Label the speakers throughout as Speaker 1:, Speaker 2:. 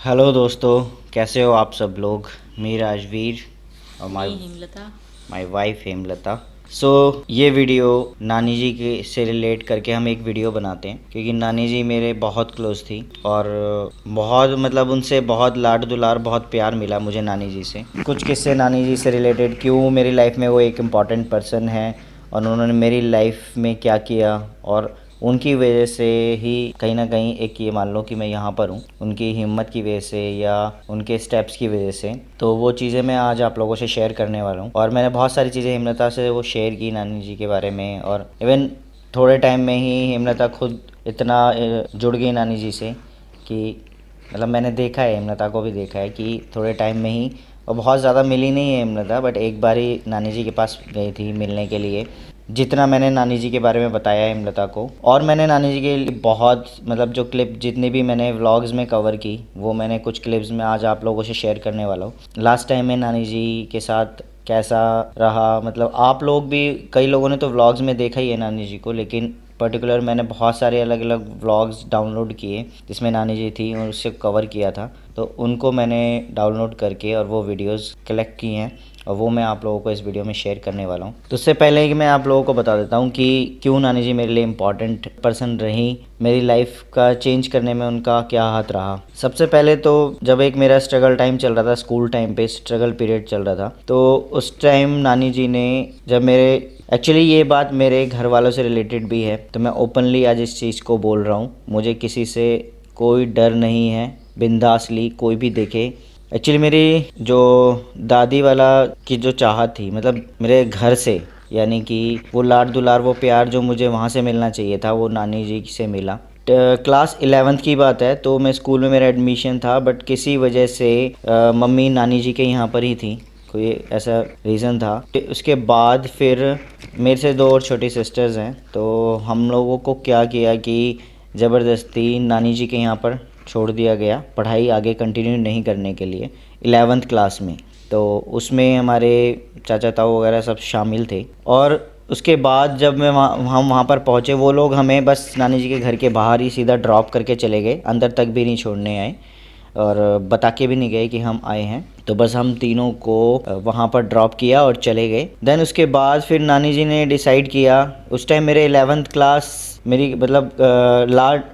Speaker 1: Hello दोस्तों, कैसे हो आप सब लोग। मैं राजवीर और
Speaker 2: मैं Himlata.
Speaker 1: My wife Hemlata. So ये वीडियो नानी जी के से रिलेट करके हम एक वीडियो बनाते हैं, क्योंकि नानी जी मेरे बहुत क्लोज थी और बहुत मतलब उनसे बहुत लाड दुलार बहुत प्यार मिला मुझे नानी जी से। कुछ किस्से नानी जी से रिलेटेड, क्यों मेरी लाइफ में वो एक इम्पॉर्टेंट पर्सन है और उन्होंने मेरी लाइफ में क्या किया, और उनकी वजह से ही कहीं ना कहीं एक ये मान लो कि मैं यहाँ पर हूँ, उनकी हिम्मत की वजह से या उनके स्टेप्स की वजह से। तो वो चीज़ें मैं आज आप लोगों से शेयर करने वाला हूँ, और मैंने बहुत सारी चीज़ें हेमलता से वो शेयर की नानी जी के बारे में। और इवन थोड़े टाइम में ही हेमलता खुद इतना जुड़ गई नानी जी से कि मतलब मैंने देखा है, हेमलता को भी देखा है कि थोड़े टाइम में ही, और बहुत ज़्यादा मिली नहीं है हेमलता, बट एक बार ही नानी जी के पास गई थी मिलने के लिए। जितना मैंने नानी जी के बारे में बताया है हेमलता को, और मैंने नानी जी के लिए बहुत मतलब जो क्लिप जितनी भी मैंने व्लॉग्स में कवर की, वो मैंने कुछ क्लिप्स में आज आप लोगों से शेयर करने वाला हूँ। लास्ट टाइम मैं नानी जी के साथ कैसा रहा, मतलब आप लोग भी, कई लोगों ने तो व्लॉग्स में देखा ही है नानी जी को, लेकिन पर्टिकुलर मैंने बहुत सारे अलग अलग व्लॉग्स डाउनलोड किए जिसमें नानी जी थी और उससे कवर किया था। तो उनको मैंने डाउनलोड करके और वो वीडियोस कलेक्ट की हैं, और वो मैं आप लोगों को इस वीडियो में शेयर करने वाला हूँ। तो उससे पहले कि मैं आप लोगों को बता देता हूँ कि क्यों नानी जी मेरे लिए इम्पॉर्टेंट पर्सन रही, मेरी लाइफ का चेंज करने में उनका क्या हाथ रहा। सबसे पहले तो जब एक मेरा स्ट्रगल टाइम चल रहा था, स्कूल टाइम पे स्ट्रगल पीरियड चल रहा था, तो उस टाइम नानी जी ने जब मेरे, एक्चुअली ये बात मेरे घर वालों से रिलेटेड भी है, तो मैं ओपनली आज इस चीज़ को बोल रहा हूँ। मुझे किसी से कोई डर नहीं है, बिंदासली कोई भी देखे। एक्चुअली मेरी जो दादी वाला की जो चाहत थी, मतलब मेरे घर से, यानी कि वो लाड दुलार वो प्यार जो मुझे वहाँ से मिलना चाहिए था, वो नानी जी से मिला। क्लास 11th की बात है, तो मैं स्कूल में मेरा एडमिशन था, बट किसी वजह से मम्मी नानी जी के यहाँ पर ही थी, कोई ऐसा रीज़न था। उसके बाद फिर मेरे से दो और छोटी सिस्टर्स हैं, तो हम लोगों को क्या किया कि ज़बरदस्ती नानी जी के यहाँ पर छोड़ दिया गया, पढ़ाई आगे कंटिन्यू नहीं करने के लिए 11th क्लास में। तो उसमें हमारे चाचा ताऊ वगैरह सब शामिल थे, और उसके बाद जब मैं हम वहाँ पर पहुँचे, वो लोग हमें बस नानी जी के घर के बाहर ही सीधा ड्रॉप करके चले गए, अंदर तक भी नहीं छोड़ने आए और बता के भी नहीं गए कि हम आए हैं। तो बस हम तीनों को वहाँ पर ड्रॉप किया और चले गए। देन उसके बाद फिर नानी जी ने डिसाइड किया, उस टाइम मेरे 11th क्लास मेरी मतलब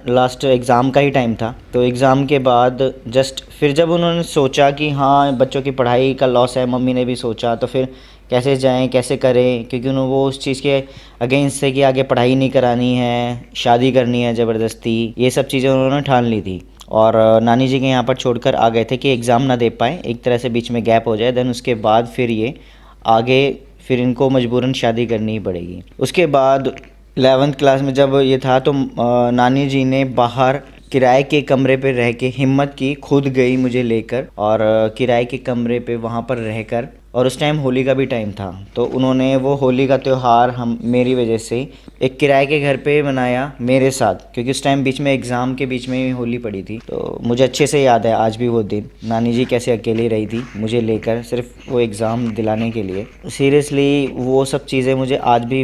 Speaker 1: लास्ट एग्ज़ाम का ही टाइम था। तो एग्ज़ाम के बाद जस्ट फिर जब उन्होंने सोचा कि हाँ बच्चों की पढ़ाई का लॉस है, मम्मी ने भी सोचा, तो फिर कैसे जाएं कैसे करें, क्योंकि उन्होंने वो उस चीज़ के अगेंस्ट से कि आगे पढ़ाई नहीं करानी है, शादी करनी है ज़बरदस्ती, ये सब चीज़ें उन्होंने ठान ली थी। और नानी जी के यहाँ पर छोड़कर आ गए थे कि एग्ज़ाम ना दे पाएँ, एक तरह से बीच में गैप हो जाए। देन उसके बाद फिर ये आगे फिर इनको मजबूरन शादी करनी ही पड़ेगी। उसके बाद 11th क्लास में जब ये था, तो नानी जी ने बाहर किराए के कमरे पे रह के हिम्मत की, खुद गई मुझे लेकर, और किराए के कमरे पे वहाँ पर रहकर, और उस टाइम होली का भी टाइम था, तो उन्होंने वो होली का त्यौहार हम मेरी वजह से एक किराए के घर पे मनाया मेरे साथ, क्योंकि उस टाइम बीच में एग्ज़ाम के बीच में ही होली पड़ी थी। तो मुझे अच्छे से याद है आज भी वो दिन, नानी जी कैसे अकेली रही थी मुझे लेकर सिर्फ वो एग्ज़ाम दिलाने के लिए। सीरियसली वो सब चीज़ें मुझे आज भी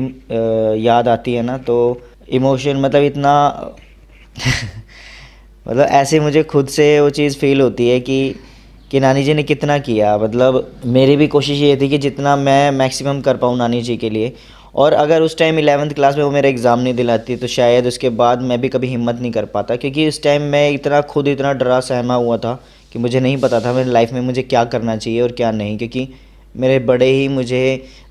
Speaker 1: याद आती है ना, तो इमोशन मतलब इतना मतलब ऐसे मुझे खुद से वो चीज़ फ़ील होती है कि नानी जी ने कितना किया। मतलब मेरी भी कोशिश ये थी कि जितना मैं मैक्सिमम कर पाऊँ नानी जी के लिए, और अगर उस टाइम 11th क्लास में वो मेरा एग्ज़ाम नहीं दिलाती, तो शायद उसके बाद मैं भी कभी हिम्मत नहीं कर पाता, क्योंकि उस टाइम मैं इतना खुद इतना डरा सहमा हुआ था कि मुझे नहीं पता था मेरी लाइफ में मुझे क्या करना चाहिए और क्या नहीं, क्योंकि मेरे बड़े ही मुझे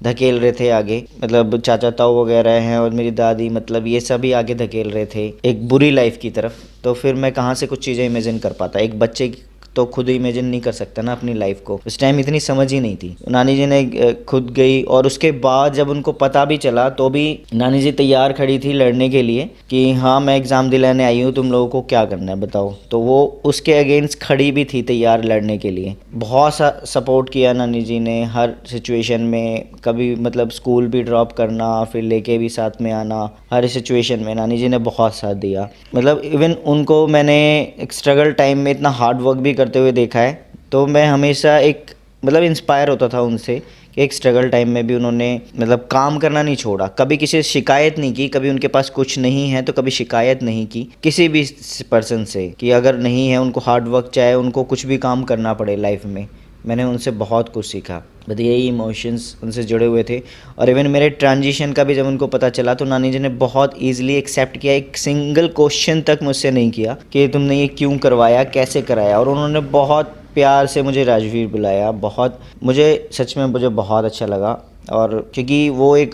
Speaker 1: धकेल रहे थे आगे, मतलब चाचा ताऊ वगैरह हैं और मेरी दादी, मतलब ये सभी आगे धकेल रहे थे एक बुरी लाइफ की तरफ। तो फिर मैं कहाँ से कुछ चीज़ें इमेजिन कर पाता, एक बच्चे तो खुद इमेजिन नहीं कर सकता ना अपनी लाइफ को, उस टाइम इतनी समझ ही नहीं थी। नानी जी ने खुद गई, और उसके बाद जब उनको पता भी चला, तो भी नानी जी तैयार खड़ी थी लड़ने के लिए कि हाँ मैं एग्ज़ाम दिलाने आई हूँ, तुम लोगों को क्या करना है बताओ। तो वो उसके अगेंस्ट खड़ी भी थी तैयार लड़ने के लिए। बहुत सा सपोर्ट किया नानी जी ने हर सिचुएशन में, कभी मतलब स्कूल भी ड्रॉप करना, फिर लेके भी साथ में आना, हर सिचुएशन में नानी जी ने बहुत साथ दिया। मतलब इवन उनको मैंने एक स्ट्रगल टाइम में इतना हार्ड वर्क भी करते हुए देखा है, तो मैं हमेशा एक मतलब इंस्पायर होता था उनसे कि एक स्ट्रगल टाइम में भी उन्होंने मतलब काम करना नहीं छोड़ा, कभी किसी से शिकायत नहीं की, कभी उनके पास कुछ नहीं है तो कभी शिकायत नहीं की किसी भी पर्सन से कि अगर नहीं है उनको हार्ड वर्क, चाहे उनको कुछ भी काम करना पड़े लाइफ में। मैंने उनसे बहुत कुछ सीखा, बट यही इमोशंस उनसे जुड़े हुए थे। और इवन मेरे ट्रांजिशन का भी जब उनको पता चला तो नानी जी ने बहुत ईजिली एक्सेप्ट किया, एक सिंगल क्वेश्चन तक मुझसे नहीं किया कि तुमने ये क्यों करवाया, कैसे कराया। और उन्होंने बहुत प्यार से मुझे राजवीर बुलाया, बहुत मुझे सच में मुझे बहुत अच्छा लगा। और क्योंकि वो एक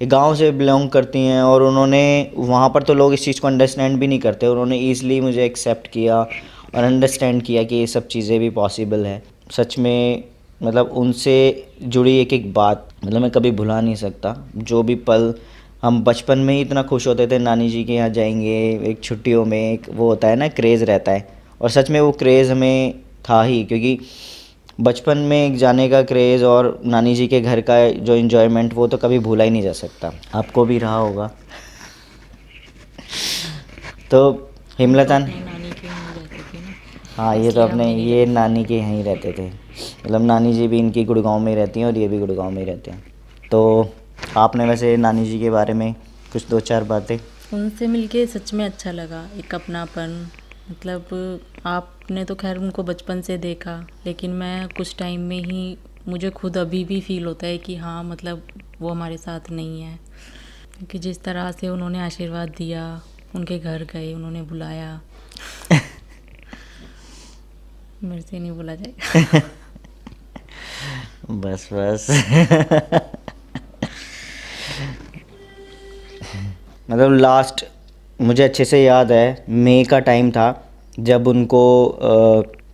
Speaker 1: गांव से बिलोंग करती हैं और उन्होंने वहाँ पर तो लोग इस चीज़ को अंडरस्टैंड भी नहीं करते, उन्होंने ईज़िली मुझे एक्सेप्ट किया और अंडरस्टैंड किया कि ये सब चीज़ें भी पॉसिबल है। सच में मतलब उनसे जुड़ी एक एक बात मतलब मैं कभी भुला नहीं सकता। जो भी पल हम बचपन में ही इतना खुश होते थे, नानी जी के यहाँ जाएंगे, एक छुट्टियों में एक वो होता है ना क्रेज़ रहता है, और सच में वो क्रेज़ हमें था ही, क्योंकि बचपन में एक जाने का क्रेज़ और नानी जी के घर का जो इन्जॉयमेंट वो तो कभी भूला ही नहीं जा सकता। आपको भी रहा होगा। तो हिमलता
Speaker 2: नानी के यहाँ रहते थे ना,
Speaker 1: हाँ, ये तो
Speaker 2: इसलिए हम
Speaker 1: अपने
Speaker 2: मेरी
Speaker 1: ये नानी के यहीं रहते थे, मतलब नानी जी भी इनकी गुड़गांव में ही रहती हैं और ये भी गुड़गांव में ही रहते हैं। तो आपने वैसे नानी जी के बारे में कुछ दो चार बातें।
Speaker 2: उनसे मिलके सच में अच्छा लगा, एक अपनापन। मतलब आपने तो खैर उनको बचपन से देखा, लेकिन मैं कुछ टाइम में ही मुझे खुद अभी भी फील होता है कि हाँ मतलब वो हमारे साथ नहीं है। क्योंकि जिस तरह से उन्होंने आशीर्वाद दिया, उनके घर गए, उन्होंने बुलाया, मेरे से नहीं बोला जाएगा।
Speaker 1: बस बस मतलब लास्ट मुझे अच्छे से याद है, मई का टाइम था जब उनको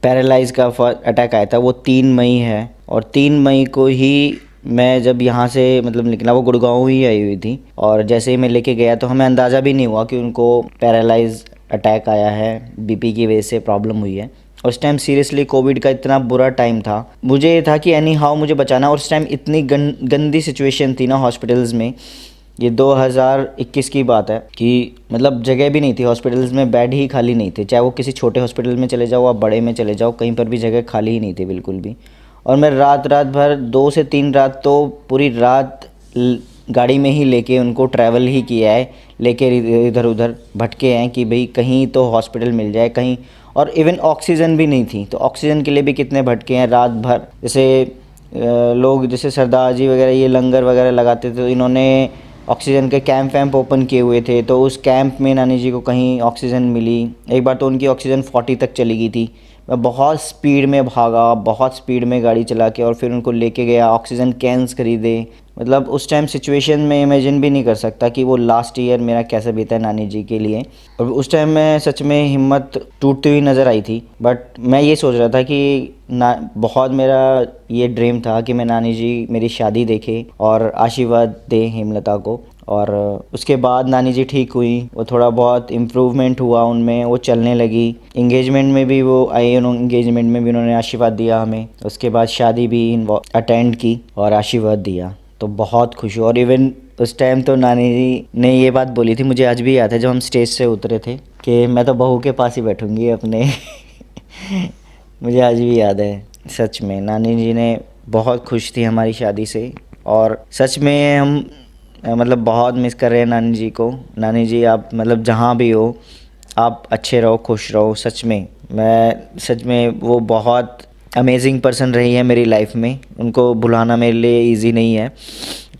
Speaker 1: पैरालाइज का अटैक आया था। वो 3 मई है और 3 मई को ही मैं जब यहाँ से मतलब निकला, वो गुड़गांव ही आई हुई थी, और जैसे ही मैं लेके गया तो हमें अंदाज़ा भी नहीं हुआ कि उनको पैरालाइज अटैक आया है, बीपी की वजह से प्रॉब्लम हुई है। उस टाइम सीरियसली कोविड का इतना बुरा टाइम था, मुझे ये था कि एनी हाउ मुझे बचाना। और उस टाइम इतनी गंदी सिचुएशन थी ना हॉस्पिटल्स में, ये 2021 की बात है कि मतलब जगह भी नहीं थी हॉस्पिटल्स में, बेड ही खाली नहीं थे, चाहे वो किसी छोटे हॉस्पिटल में चले जाओ, आप बड़े में चले जाओ, कहीं पर भी जगह खाली ही नहीं थी बिल्कुल भी। और मैं रात भर 2 से 3 रात तो पूरी रात गाड़ी में ही लेके उनको ट्रैवल ही किया है, लेके इधर उधर भटके हैं कि भाई कहीं तो हॉस्पिटल मिल जाए कहीं। और इवन ऑक्सीजन भी नहीं थी, तो ऑक्सीजन के लिए भी कितने भटके हैं रात भर। जैसे लोग जैसे सरदार जी वगैरह ये लंगर वगैरह लगाते थे, तो इन्होंने ऑक्सीजन के कैंप वैम्प ओपन किए हुए थे, तो उस कैंप में नानी जी को कहीं ऑक्सीजन मिली। एक बार तो उनकी ऑक्सीजन 40 तक चली गई थी। मैं बहुत स्पीड में भागा, बहुत स्पीड में गाड़ी चला के, और फिर उनको लेके गया, ऑक्सीजन कैंस खरीदे। मतलब उस टाइम सिचुएशन में इमेजिन भी नहीं कर सकता कि वो लास्ट ईयर मेरा कैसे बीता है नानी जी के लिए। और उस टाइम मैं सच में हिम्मत टूटती हुई नज़र आई थी, बट मैं ये सोच रहा था कि ना बहुत मेरा ये ड्रीम था कि मैं नानी जी मेरी शादी देखे और आशीर्वाद दे हेमलता को। और उसके बाद नानी जी ठीक हुई, वो थोड़ा बहुत इम्प्रूवमेंट हुआ उनमें, वो चलने लगी। इंगेजमेंट में भी वो आई, इंगेजमेंट में भी उन्होंने आशीर्वाद दिया हमें। उसके बाद शादी भी अटेंड की और आशीर्वाद दिया, तो बहुत खुश हुआ। और इवन उस टाइम तो नानी जी ने ये बात बोली थी, मुझे आज भी याद है, जब हम स्टेज से उतरे थे, कि मैं तो बहू के पास ही बैठूंगी अपने मुझे आज भी याद है। सच में नानी जी ने बहुत खुश थी हमारी शादी से, और सच में हम मतलब बहुत मिस कर रहे हैं नानी जी को। नानी जी आप मतलब जहाँ भी हो आप अच्छे रहो, खुश रहो। सच में वो बहुत अमेजिंग पर्सन रही है मेरी लाइफ में, उनको भुलाना मेरे लिए इजी नहीं है।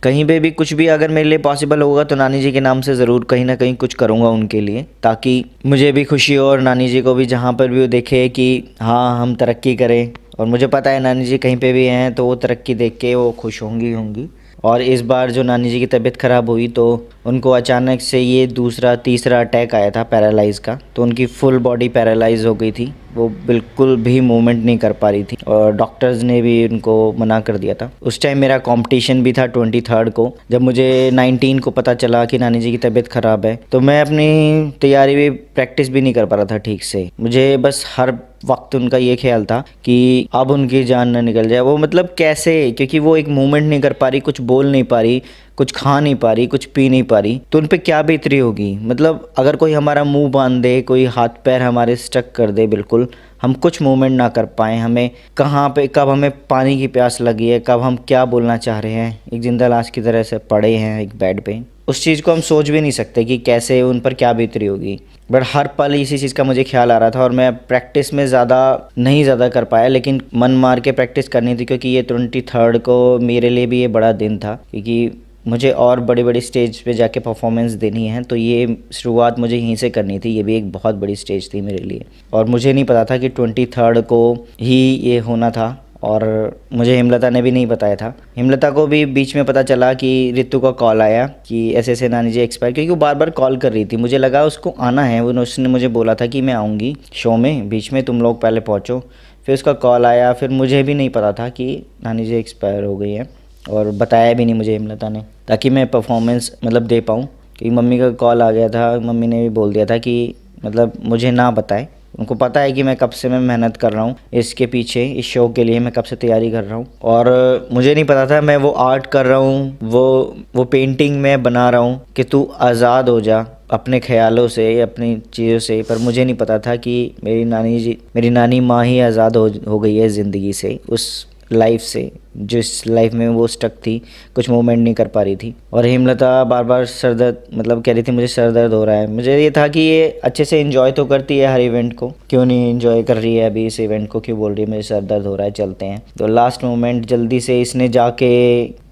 Speaker 1: कहीं पे भी कुछ भी अगर मेरे लिए पॉसिबल होगा तो नानी जी के नाम से ज़रूर कहीं ना कहीं कुछ करूँगा उनके लिए, ताकि मुझे भी खुशी हो और नानी जी को भी जहाँ पर भी वो देखे कि हाँ हम तरक्की करें। और मुझे पता है नानी जी कहीं पे भी हैं तो वो तरक्की देख के वो खुश होंगी। और इस बार जो नानी जी की तबीयत ख़राब हुई तो उनको अचानक से ये दूसरा तीसरा अटैक आया था पैरालाइज़ का, तो उनकी फुल बॉडी पैरालाइज़ हो गई थी, वो बिल्कुल भी मूवमेंट नहीं कर पा रही थी, और डॉक्टर्स ने भी उनको मना कर दिया था। उस टाइम मेरा कंपटीशन भी था 23 को, जब मुझे 19 को पता चला कि नानी जी की तबीयत ख़राब है, तो मैं अपनी तैयारी भी प्रैक्टिस भी नहीं कर पा रहा था ठीक से। मुझे बस हर वक्त उनका ये ख्याल था कि अब उनकी जान ना निकल जाए। वो मतलब कैसे, क्योंकि वो एक मूवमेंट नहीं कर पा रही, कुछ बोल नहीं पा रही, कुछ खा नहीं पा रही, कुछ पी नहीं पा रही, तो उन पे क्या बीतरी होगी। मतलब अगर कोई हमारा मुंह बांध दे, कोई हाथ पैर हमारे स्टक कर दे बिल्कुल, हम कुछ मूवमेंट ना कर पाएँ, हमें कहाँ पे कब हमें पानी की प्यास लगी है, कब हम क्या बोलना चाह रहे हैं, एक जिंदा लाश की तरह से पड़े हैं एक बेड पे, उस चीज़ को हम सोच भी नहीं सकते कि कैसे उन पर क्या बीत रही होगी। बट हर पल इसी चीज़ का मुझे ख्याल आ रहा था और मैं प्रैक्टिस में ज़्यादा कर पाया, लेकिन मन मार के प्रैक्टिस करनी थी क्योंकि ये 23rd को मेरे लिए भी ये बड़ा दिन था, क्योंकि मुझे और बड़ी बड़ी स्टेज पे जाके परफॉर्मेंस देनी है। तो ये शुरुआत मुझे यहीं से करनी थी, ये भी एक बहुत बड़ी स्टेज थी मेरे लिए और मुझे नहीं पता था कि 23rd को ही ये होना था और मुझे हेमलता ने भी नहीं बताया था। हेमलता को भी बीच में पता चला कि रितु का कॉल आया कि ऐसे ऐसे नानी जी एक्सपायर, क्योंकि वो बार बार कॉल कर रही थी, मुझे लगा उसको आना है, उसने मुझे बोला था कि मैं आऊँगी शो में, बीच में तुम लोग पहले पहुँचो। फिर उसका कॉल आया, फिर मुझे भी नहीं पता था कि नानी जी एक्सपायर हो गई हैं और बताया भी नहीं मुझे हेमलता ने, ताकि मैं परफॉर्मेंस मतलब दे पाऊँ। क्योंकि मम्मी का कॉल आ गया था, मम्मी ने भी बोल दिया था कि मतलब मुझे ना बताए, उनको पता है कि मैं कब से मैं मेहनत कर रहा हूँ इसके पीछे, इस शो के लिए मैं कब से तैयारी कर रहा हूँ और मुझे नहीं पता था मैं वो आर्ट कर रहा हूँ, वो पेंटिंग मैं बना रहा हूँ कि तू आज़ाद हो जा अपने ख्यालों से, अपनी चीज़ों से। पर मुझे नहीं पता था कि मेरी नानी माँ ही आज़ाद हो गई है ज़िंदगी से, उस लाइफ से, जिस लाइफ में वो स्टक थी, कुछ मूवमेंट नहीं कर पा रही थी। और हेमलता बार बार सर दर्द मतलब कह रही थी मुझे सर दर्द हो रहा है। मुझे ये था कि ये अच्छे से एंजॉय तो करती है हर इवेंट को, क्यों नहीं एंजॉय कर रही है अभी इस इवेंट को, क्यों बोल रही है मुझे सर दर्द हो रहा है, चलते हैं। तो लास्ट मोमेंट जल्दी से इसने जाके,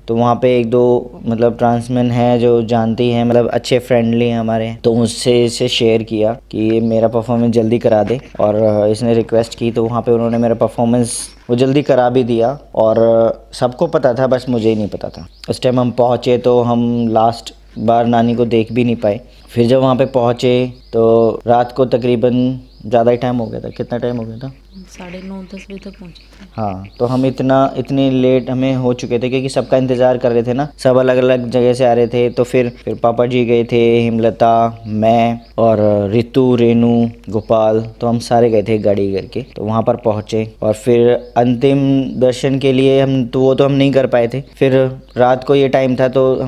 Speaker 1: तो वहाँ पे एक दो मतलब ट्रांसमैन है जो जानती हैं, मतलब अच्छे फ्रेंडली हैं हमारे, तो उससे इसे शेयर किया कि मेरा परफॉर्मेंस जल्दी करा दे और इसने रिक्वेस्ट की, तो वहाँ पे उन्होंने मेरा परफॉर्मेंस वो जल्दी करा भी दिया। और सबको पता था, बस मुझे ही नहीं पता था। उस टाइम हम पहुँचे तो हम लास्ट बार नानी को देख भी नहीं पाए। फिर जब वहाँ पे पहुँचे तो रात को तकरीबन ज़्यादा ही टाइम हो गया था। कितना टाइम हो गया था?
Speaker 2: 9:30-10 बजे तक पहुँचे थे।
Speaker 1: हाँ, तो हम इतने लेट हमें हो चुके थे क्योंकि सबका इंतज़ार कर रहे थे ना, सब अलग अलग जगह से आ रहे थे। तो फिर पापा जी गए थे, हेमलता, मैं और रितु, रेनू, गोपाल, तो हम सारे गए थे गाड़ी करके। तो वहाँ पर पहुँचे और फिर अंतिम दर्शन के लिए वो तो हम नहीं कर पाए थे। फिर रात को ये टाइम था तो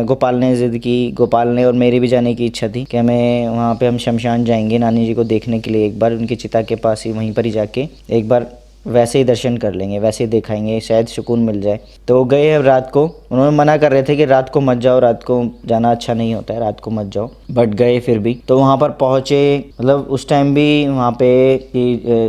Speaker 1: गोपाल ने ज़िद की, गोपाल ने और मेरी भी जाने की इच्छा थी कि हमें वहाँ पे हम शमशान जाएंगे नानी जी को देखने के लिए, एक बार उनकी चिता के पास ही वहीं पर ही जाके एक बार वैसे ही दर्शन कर लेंगे, वैसे ही दिखाएंगे, शायद सुकून मिल जाए। तो गए हैं रात को, उन्होंने मना कर रहे थे कि रात को मत जाओ, रात को जाना अच्छा नहीं होता है, रात को मत जाओ, बट गए फिर भी। तो वहाँ पर पहुँचे, मतलब उस टाइम भी वहाँ पे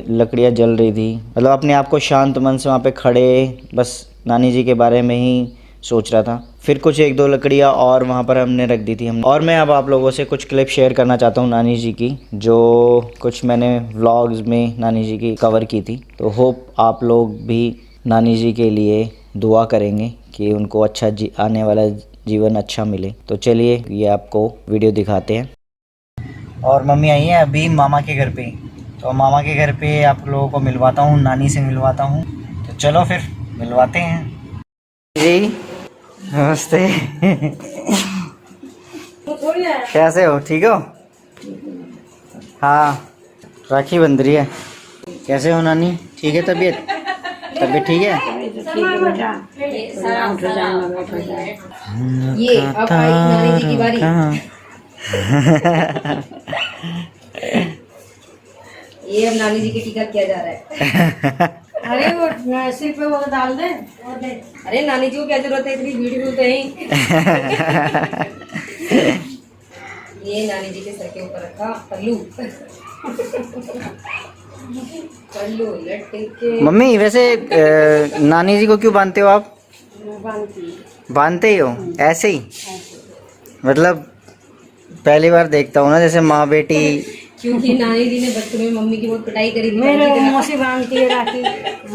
Speaker 1: लकड़ियाँ जल रही थी, मतलब अपने आप को शांत मन से वहाँ पे खड़े बस नानी जी के बारे में ही सोच रहा था। फिर कुछ एक दो लकड़ियाँ और वहाँ पर हमने रख दी थी और मैं अब आप लोगों से कुछ क्लिप शेयर करना चाहता हूँ नानी जी की, जो कुछ मैंने व्लॉग्स में नानी जी की कवर की थी। तो होप आप लोग भी नानी जी के लिए दुआ करेंगे कि उनको अच्छा आने वाला जीवन अच्छा मिले। तो चलिए ये आपको वीडियो दिखाते हैं। और मम्मी आई है अभी मामा के घर पे, तो मामा के घर पे आप लोगों को मिलवाता हूँ, नानी से मिलवाता हूँ। तो चलो फिर मिलवाते हैं जी। नमस्ते। कैसे हो? ठीक हो? हाँ, राखी बंध रही है। कैसे हो नानी? ठीक है तबीयत ठीक है?
Speaker 3: ये अब आई नानी जी की बारी। ये अब नानी जी की टीका किया जा रहा है। अरे वो सिर पे वो डाल दे और दे। अरे नानी जी को क्या जरूरत है, इतनी वीडियो तो है। ये नानी जी के सर के ऊपर रखा पल्लू। पल्लू लटके।
Speaker 1: मम्मी वैसे नानी जी को क्यों बांधते हो आप? बांधते ही हो ऐसे ही? मतलब पहली बार देखता हूँ ना, जैसे माँ बेटी।
Speaker 3: क्योंकि नानी जी ने बचपन में मम्मी की बहुत पिटाई करी थी।
Speaker 4: मेरे मौसी बांधती है राखी।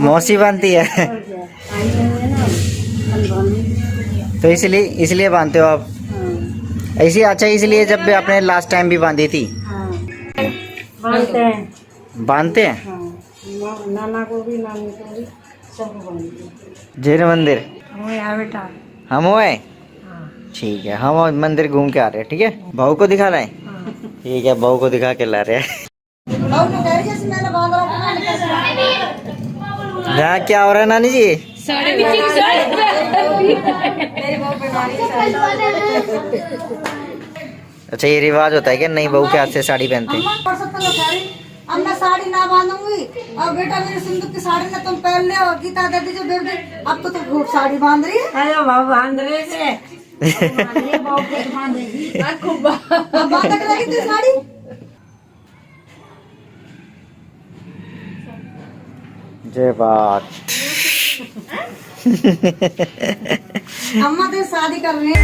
Speaker 1: मौसी बांधती है तो इसलिए बांधते हो आप ऐसी? अच्छा, इसलिए जब भी आपने लास्ट टाइम भी बांधी थी? बांधते हैं।
Speaker 4: नाना को भी, नानी को भी, सबको बांधते हैं।
Speaker 1: जैन मंदिर
Speaker 4: बेटा
Speaker 1: हम हुए? ठीक है, हम मंदिर घूम के आ रहे हैं। ठीक है, बहू को दिखा रहे हैं? ठीक है, बहू को दिखा के ला रहे हैं। यहाँ क्या हो रहा है नानी जी? अच्छा, ये रिवाज होता है कि नहीं बहू के हाथ से साड़ी पहनते हैं?
Speaker 4: अब मैं साड़ी ना बांधूंगी। अब बेटा मेरे सिंदूर की साड़ी ना तुम पहन ले और गीता दे दीजिए बेबी। अब तो तुम खूब साड़ी बांध रही है। अरे बाबू बांध रहे थे। अब बांध के लगी थी साड़ी।
Speaker 1: जय बात।
Speaker 4: अम्मा तो शादी कर रही है।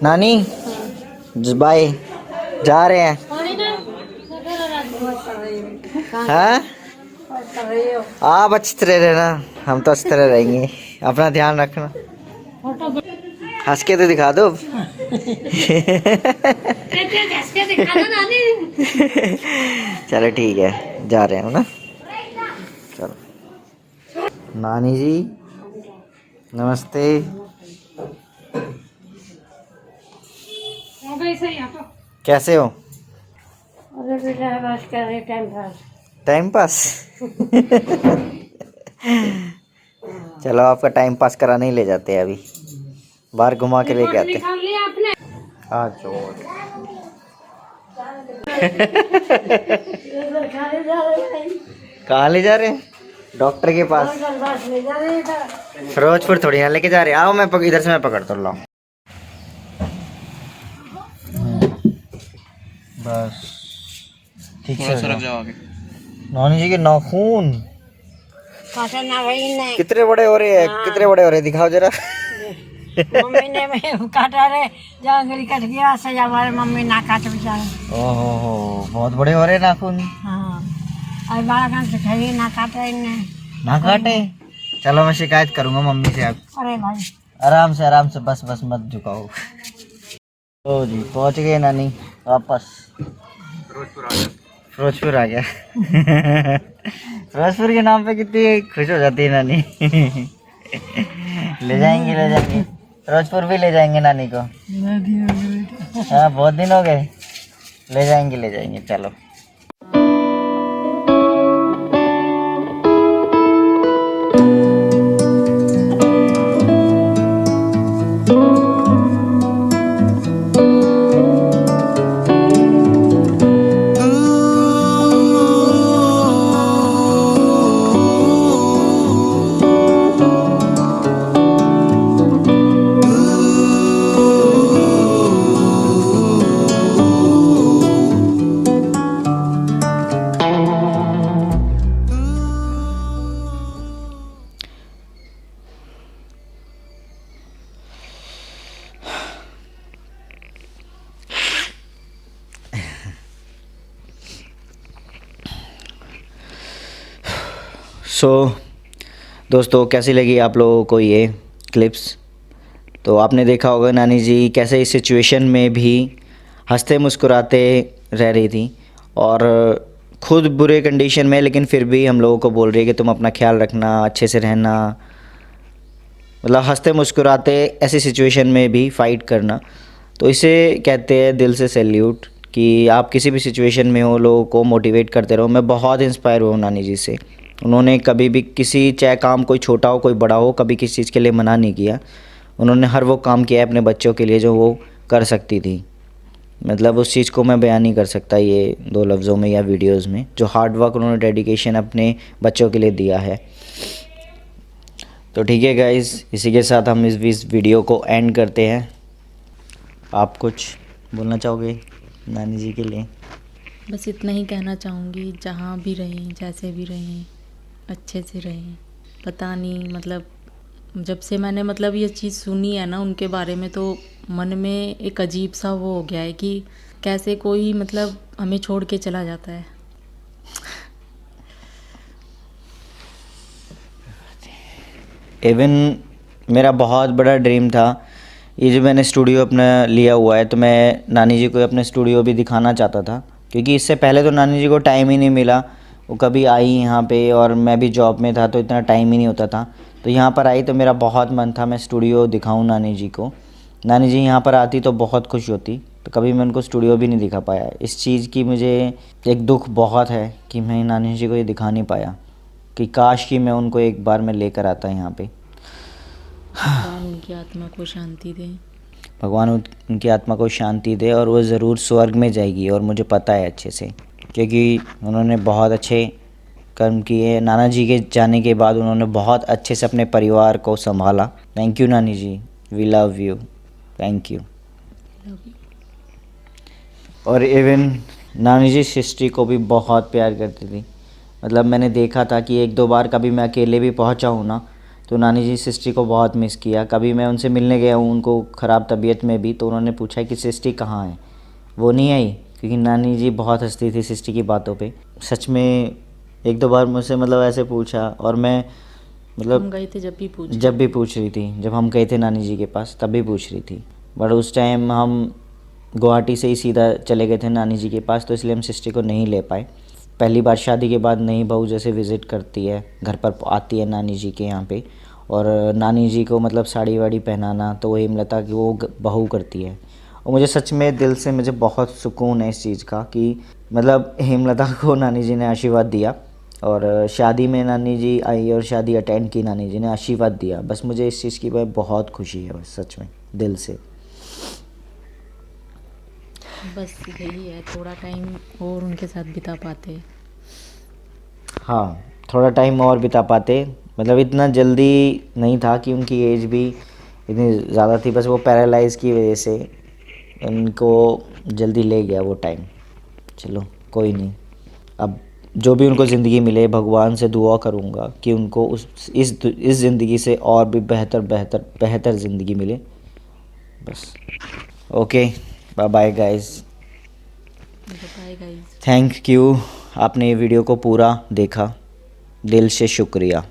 Speaker 1: नानी बाय, जा रहे हैं। हाँ आप अच्छी तरह रहना, हम तो अच्छी तरह रहेंगे। अपना ध्यान रखना। हंस के तो दिखा दो। चलो ठीक है, जा रहे हैं ना। चलो नानी जी नमस्ते। कैसे हो?
Speaker 4: अरे बेटा बस कर रहे
Speaker 1: टाइम पास। चलो आपका टाइम पास कराने ही ले जाते हैं, अभी बाहर घुमा के लेके आते हैं। हाँ चोर। कहाँ ले जा रहे हैं? डॉक्टर के पास। फिरोजपुर थोड़ी यहाँ लेके जा रहे हैं। आओ मैं इधर से मैं पकड़ता हूँ। लाओ बस ठीक से रख जाओ आगे। नानी जी के नाखून कितने बड़े हो रहे हैं, कितने बड़े हो रहे हैं, दिखाओ जरा।
Speaker 4: मम्मी ने काटा रे जंगली कट गया से हमारे मम्मी ना काट बेचारे।
Speaker 1: ओहो बहुत बड़े हो रहे हैं नाखून।
Speaker 4: हाँ और बड़ा कान से खड़ी ना काटे इन्हें।
Speaker 1: ना काटे? चलो मैं शिकायत करूंगा मम्मी से। आप
Speaker 4: अरे भाई
Speaker 1: आराम से, बस मत झुकाओ। तो जी पहुंच गए नानी वापस। फिरोजपुर आ गया। फिरोजपुर के नाम पे कितनी खुश हो जाती है नानी। ले जाएंगे फिरोजपुर भी ले जाएंगे नानी को। हाँ बहुत दिन हो गए। ले जाएंगे चलो। दोस्तों कैसी लगी आप लोगों को ये क्लिप्स? तो आपने देखा होगा नानी जी कैसे इस सिचुएशन में भी हंसते मुस्कुराते रह रही थी और खुद बुरे कंडीशन में, लेकिन फिर भी हम लोगों को बोल रही है कि तुम अपना ख्याल रखना, अच्छे से रहना। मतलब हंसते मुस्कुराते ऐसी सिचुएशन में भी फ़ाइट करना, तो इसे कहते हैं दिल से सैल्यूट। कि आप किसी भी सिचुएशन में हो, लोगों को मोटिवेट करते रहो। मैं बहुत इंस्पायर हुआ नानी जी से। उन्होंने कभी भी किसी, चाहे काम कोई छोटा हो कोई बड़ा हो, कभी किसी चीज़ के लिए मना नहीं किया। उन्होंने हर वो काम किया अपने बच्चों के लिए जो वो कर सकती थी। मतलब उस चीज़ को मैं बयान नहीं कर सकता ये 2 लफ्ज़ों में या वीडियोस में, जो हार्ड वर्क उन्होंने डेडिकेशन अपने बच्चों के लिए दिया है। तो ठीक है गाइज़, इसी के साथ हम इस वीडियो को एंड करते हैं। आप कुछ बोलना चाहोगे नानी जी के लिए?
Speaker 2: बस इतना ही कहना चाहूँगी, जहाँ भी रहें, जैसे भी रहें, अच्छे से रहें। पता नहीं मतलब जब से मैंने मतलब ये चीज़ सुनी है ना उनके बारे में, तो मन में एक अजीब सा वो हो गया है कि कैसे कोई मतलब हमें छोड़ के चला जाता है।
Speaker 1: इवन मेरा बहुत बड़ा ड्रीम था ये जो मैंने स्टूडियो अपना लिया हुआ है, तो मैं नानी जी को अपने स्टूडियो भी दिखाना चाहता था, क्योंकि इससे पहले तो नानी जी को टाइम ही नहीं मिला। वो कभी आई यहाँ पे और मैं भी जॉब में था, तो इतना टाइम ही नहीं होता था। तो यहाँ पर आई तो मेरा बहुत मन था मैं स्टूडियो दिखाऊं नानी जी को। नानी जी यहाँ पर आती तो बहुत खुश होती, तो कभी मैं उनको स्टूडियो भी नहीं दिखा पाया। इस चीज़ की मुझे एक दुख बहुत है कि मैं नानी जी को ये दिखा नहीं पाया, कि काश कि मैं उनको एक बार मैं लेकर आता यहाँ पे।
Speaker 2: भगवान उनकी आत्मा को शांति दे।
Speaker 1: भगवान उनकी आत्मा को शांति दे और वो ज़रूर स्वर्ग में जाएगी, और मुझे पता है अच्छे से, क्योंकि उन्होंने बहुत अच्छे कर्म किए। नाना जी के जाने के बाद उन्होंने बहुत अच्छे से अपने परिवार को संभाला। थैंक यू नानी जी, we love you, thank you. और इवन नानी जी सिस्टरी को भी बहुत प्यार करती थी। मतलब मैंने देखा था कि एक दो बार कभी मैं अकेले भी पहुंचा हूँ ना, तो नानी जी सिस्टरी को बहुत मिस किया। कभी मैं उनसे मिलने गया हूँ उनको ख़राब तबीयत में भी, तो उन्होंने पूछा कि सिस्टरी कहाँ है, वो नहीं आई, क्योंकि नानी जी बहुत हंसती थी सिस्टरी की बातों पे। सच में एक दो बार मुझसे मतलब ऐसे पूछा, और मैं मतलब
Speaker 2: हम गए थे जब भी पूछ
Speaker 1: रही थी, जब हम गए थे नानी जी के पास तब भी पूछ रही थी। बट उस टाइम हम गुवाहाटी से ही सीधा चले गए थे नानी जी के पास, तो इसलिए हम सिस्टरी को नहीं ले पाए। पहली बार शादी के बाद नई बहू जैसे विज़िट करती है, घर पर आती है नानी जी के यहाँ पे, और नानी जी को मतलब साड़ी वाड़ी पहनाना तो वो हेमलता की वो बहू करती है। और मुझे सच में दिल से मुझे बहुत सुकून है इस चीज़ का कि मतलब हेमलता को नानी जी ने आशीर्वाद दिया, और शादी में नानी जी आई और शादी अटेंड की, नानी जी ने आशीर्वाद दिया। बस मुझे इस चीज़ की बहुत खुशी है, बस सच में दिल से।
Speaker 2: बस यही है, थोड़ा टाइम और उनके साथ बिता पाते।
Speaker 1: हाँ, थोड़ा टाइम और बिता पाते, मतलब इतना जल्दी नहीं था कि उनकी एज भी इतनी ज़्यादा थी, बस वो पैरालाइज़ की वजह से उनको जल्दी ले गया वो टाइम। चलो कोई नहीं, अब जो भी उनको ज़िंदगी मिले, भगवान से दुआ करूँगा कि उनको इस ज़िंदगी से और भी बेहतर ज़िंदगी मिले, बस। Okay, bye bye guys,
Speaker 2: bye guys.
Speaker 1: Thank you, आपने ये वीडियो को पूरा देखा, दिल से शुक्रिया।